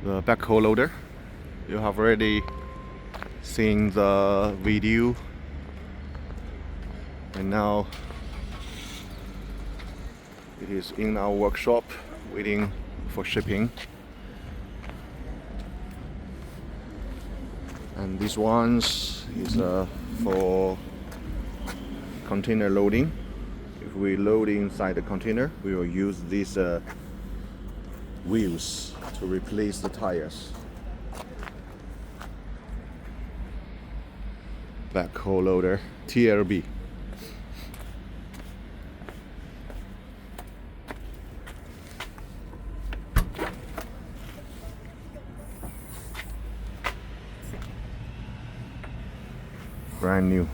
the backhoe loader. You have already seen the video, and now it is in our workshop waiting for shipping. And this ones is for container loading. If we load inside the container, we will use these wheels to replace the tires. Backhoe loader TLB. Brand new.